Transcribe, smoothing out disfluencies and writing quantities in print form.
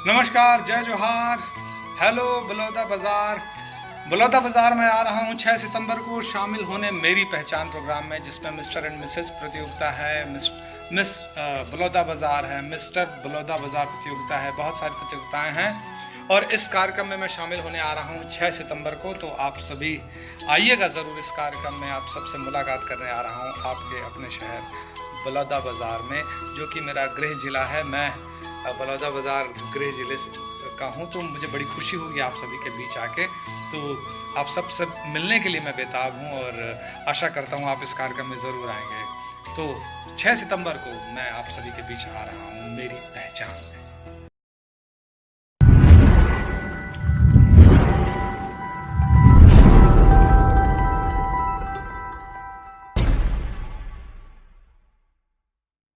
नमस्कार, जय जोहार। हेलो बलौदा बाज़ार में आ रहा हूँ 6 सितंबर को शामिल होने मेरी पहचान प्रोग्राम में, जिसमें मिस्टर एंड मिसेस प्रतियोगिता है, मिस बलौदा बाज़ार है, मिस्टर बलौदा बाज़ार प्रतियोगिता है, बहुत सारी प्रतियोगिताएं हैं। और इस कार्यक्रम में मैं शामिल होने आ रहा हूँ 6 सितंबर को। तो आप सभी आइएगा ज़रूर इस कार्यक्रम में। आप सबसे मुलाकात करने आ रहा हूँ आपके अपने शहर बलौदा बाज़ार में, जो कि मेरा गृह जिला है। मैं बलौदा बाज़ार गृह जिले का हूँ, तो मुझे बड़ी खुशी होगी आप सभी के बीच आके। तो आप सबसे मिलने के लिए मैं बेताब हूँ और आशा करता हूँ आप इस कार्यक्रम में ज़रूर आएंगे। तो 6 सितंबर को मैं आप सभी के बीच आ रहा हूँ मेरी पहचान में।